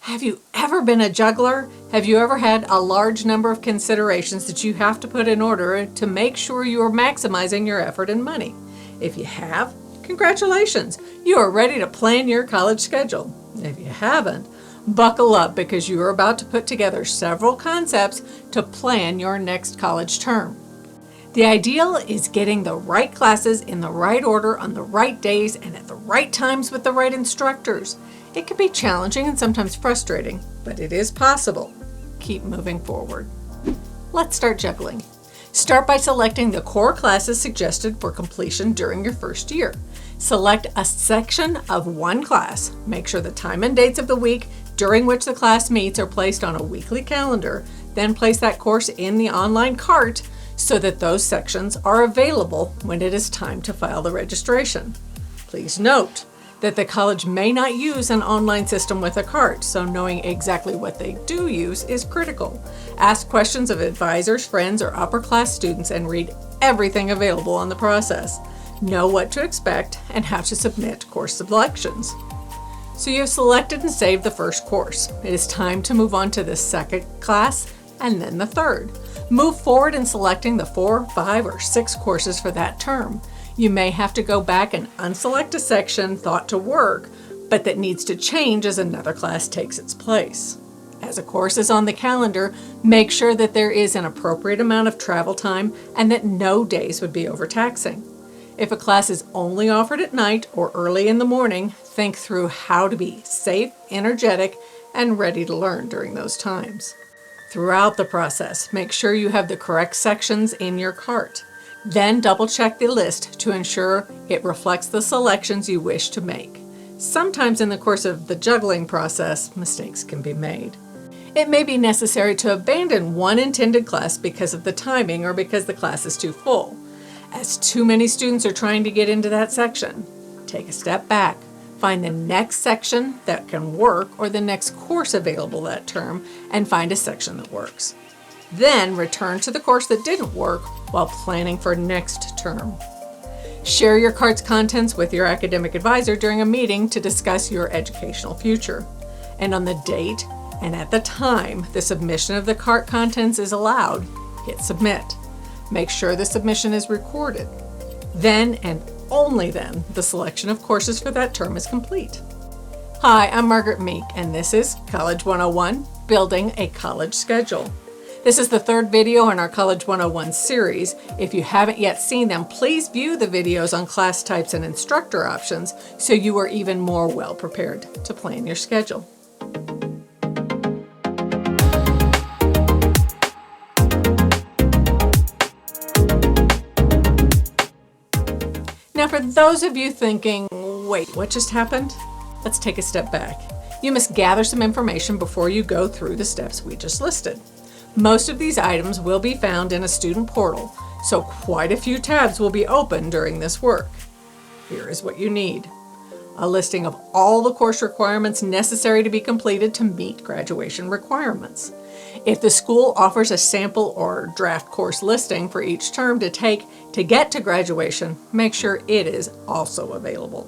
Have you ever been a juggler? Have you ever had a large number of considerations that you have to put in order to make sure you are maximizing your effort and money? If you have, congratulations! You are ready to plan your college schedule. If you haven't, buckle up because you are about to put together several concepts to plan your next college term. The ideal is getting the right classes in the right order on the right days and at the right times with the right instructors. It can be challenging and sometimes frustrating, but it is possible. Keep moving forward. Let's start juggling. Start by selecting the core classes suggested for completion during your first year. Select a section of one class. Make sure the time and dates of the week during which the class meets are placed on a weekly calendar. Then place that course in the online cart so that those sections are available when it is time to file the registration. Please note that the college may not use an online system with a cart, so knowing exactly what they do use is critical. Ask questions of advisors, friends, or upper class students and read everything available on the process. Know what to expect and how to submit course selections. So you've selected and saved the first course. It is time to move on to the second class and then the third. Move forward in selecting the 4, 5, or 6 courses for that term. You may have to go back and unselect a section thought to work, but that needs to change as another class takes its place. As a course is on the calendar, make sure that there is an appropriate amount of travel time and that no days would be overtaxing. If a class is only offered at night or early in the morning, think through how to be safe, energetic, and ready to learn during those times. Throughout the process, make sure you have the correct sections in your cart. Then double-check the list to ensure it reflects the selections you wish to make. Sometimes in the course of the juggling process, mistakes can be made. It may be necessary to abandon one intended class because of the timing or because the class is too full. As too many students are trying to get into that section, take a step back. Find the next section that can work or the next course available that term and find a section that works. Then return to the course that didn't work while planning for next term. Share your cart's contents with your academic advisor during a meeting to discuss your educational future. And on the date and at the time the submission of the cart contents is allowed, hit submit. Make sure the submission is recorded. Then and only then the selection of courses for that term is complete. Hi, I'm Margaret Meek, and this is College 101, Building a College Schedule. This is the third video in our College 101 series. If you haven't yet seen them, please view the videos on class types and instructor options so you are even more well prepared to plan your schedule. Now, for those of you thinking, wait, what just happened? Let's take a step back. You must gather some information before you go through the steps we just listed. Most of these items will be found in a student portal, so quite a few tabs will be open during this work. Here is what you need: a listing of all the course requirements necessary to be completed to meet graduation requirements. If the school offers a sample or draft course listing for each term to take to get to graduation, make sure it is also available.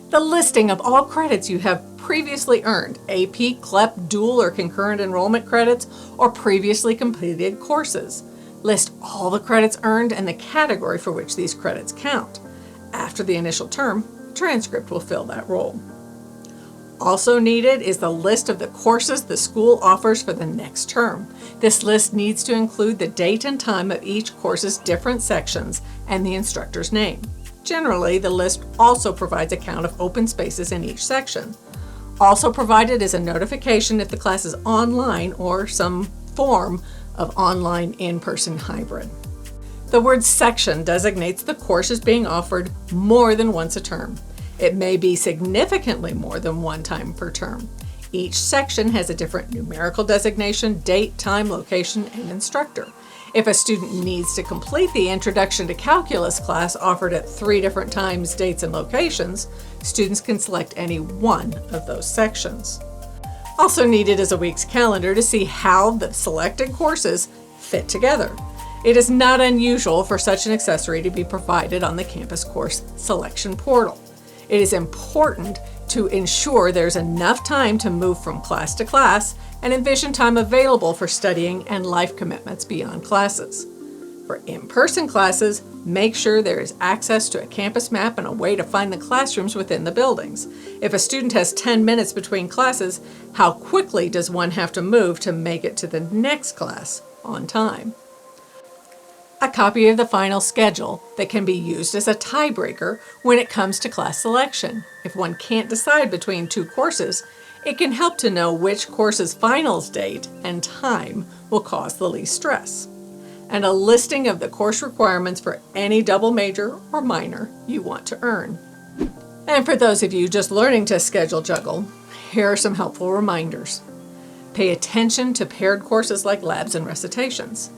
The listing of all credits you have previously earned, AP, CLEP, dual or concurrent enrollment credits, or previously completed courses. List all the credits earned and the category for which these credits count. After the initial term, a transcript will fill that role. Also needed is the list of the courses the school offers for the next term. This list needs to include the date and time of each course's different sections and the instructor's name. Generally, the list also provides a count of open spaces in each section. Also provided is a notification if the class is online or some form of online in-person hybrid. The word section designates the courses being offered more than once a term. It may be significantly more than one time per term. Each section has a different numerical designation, date, time, location, and instructor. If a student needs to complete the Introduction to Calculus class offered at 3 different times, dates, and locations, students can select any one of those sections. Also needed is a week's calendar to see how the selected courses fit together. It is not unusual for such an accessory to be provided on the campus course selection portal. It is important to ensure there's enough time to move from class to class and envision time available for studying and life commitments beyond classes. For in-person classes, make sure there is access to a campus map and a way to find the classrooms within the buildings. If a student has 10 minutes between classes, how quickly does one have to move to make it to the next class on time? A copy of the final schedule that can be used as a tiebreaker when it comes to class selection. If one can't decide between two courses, it can help to know which course's finals date and time will cause the least stress. And a listing of the course requirements for any double major or minor you want to earn. And for those of you just learning to schedule juggle, here are some helpful reminders. Pay attention to paired courses like labs and recitations.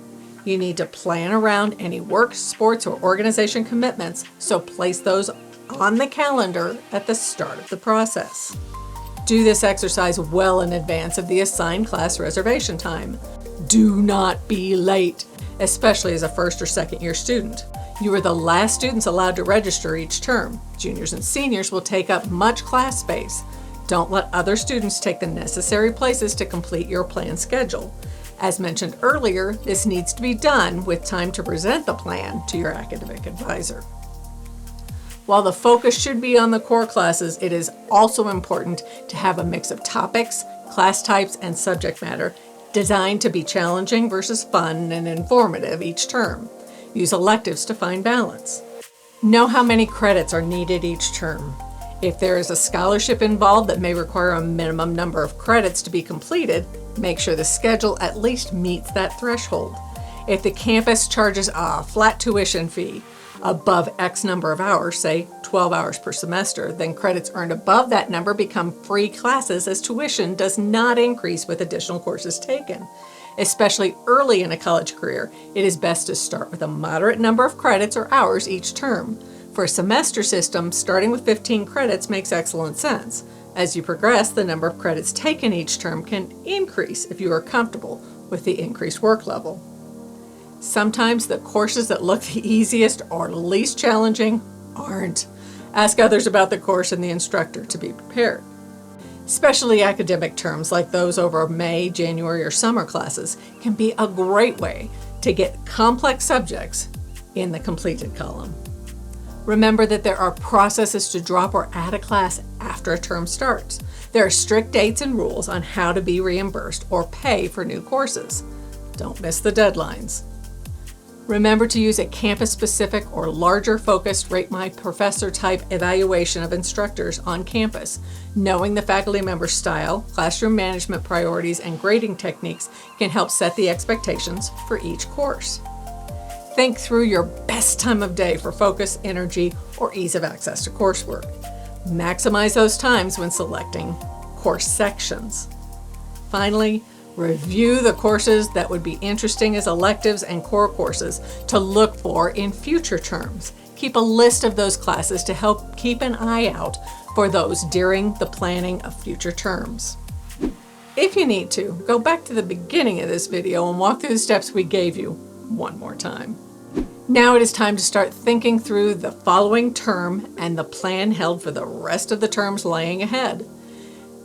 You need to plan around any work, sports, or organization commitments, so place those on the calendar at the start of the process. Do this exercise well in advance of the assigned class reservation time. Do not be late, especially as a first or second year student. You are the last students allowed to register each term. Juniors and seniors will take up much class space. Don't let other students take the necessary places to complete your planned schedule. As mentioned earlier, this needs to be done with time to present the plan to your academic advisor. While the focus should be on the core classes, it is also important to have a mix of topics, class types, and subject matter designed to be challenging versus fun and informative each term. Use electives to find balance. Know how many credits are needed each term. If there is a scholarship involved that may require a minimum number of credits to be completed, make sure the schedule at least meets that threshold. If the campus charges a flat tuition fee above X number of hours, say 12 hours per semester, then credits earned above that number become free classes as tuition does not increase with additional courses taken. Especially early in a college career, it is best to start with a moderate number of credits or hours each term. For a semester system, starting with 15 credits makes excellent sense. As you progress, the number of credits taken each term can increase if you are comfortable with the increased work level. Sometimes the courses that look the easiest or least challenging aren't. Ask others about the course and the instructor to be prepared. Especially academic terms like those over May, January, or summer classes can be a great way to get complex subjects in the completed column. Remember that there are processes to drop or add a class after a term starts. There are strict dates and rules on how to be reimbursed or pay for new courses. Don't miss the deadlines. Remember to use a campus-specific or larger focused Rate My Professor type evaluation of instructors on campus. Knowing the faculty member's style, classroom management priorities, and grading techniques can help set the expectations for each course. Think through your best time of day for focus, energy, or ease of access to coursework. Maximize those times when selecting course sections. Finally, review the courses that would be interesting as electives and core courses to look for in future terms. Keep a list of those classes to help keep an eye out for those during the planning of future terms. If you need to, go back to the beginning of this video and walk through the steps we gave you one more time. Now it is time to start thinking through the following term and the plan held for the rest of the terms laying ahead.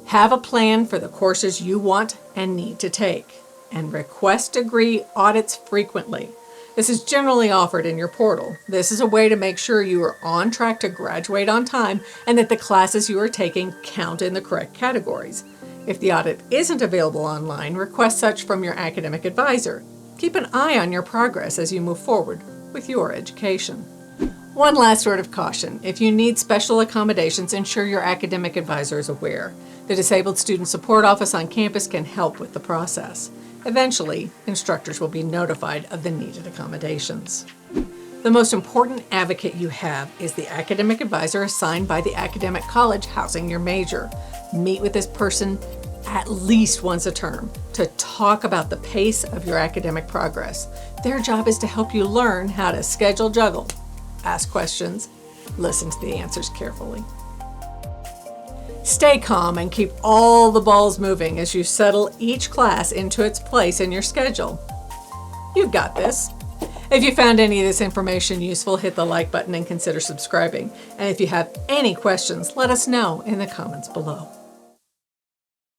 Have a plan for the courses you want and need to take, and request degree audits frequently. This is generally offered in your portal. This is a way to make sure you are on track to graduate on time and that the classes you are taking count in the correct categories. If the audit isn't available online, request such from your academic advisor. Keep an eye on your progress as you move forward with your education. One last word of caution. If you need special accommodations, ensure your academic advisor is aware. The Disabled Student Support Office on campus can help with the process. Eventually, instructors will be notified of the needed accommodations. The most important advocate you have is the academic advisor assigned by the academic college housing your major. Meet with this person at least once a term to talk about the pace of your academic progress. Their job is to help you learn how to schedule juggle, ask questions, listen to the answers carefully. Stay calm and keep all the balls moving as you settle each class into its place in your schedule. You've got this. If you found any of this information useful, hit the like button and consider subscribing. And if you have any questions, let us know in the comments below.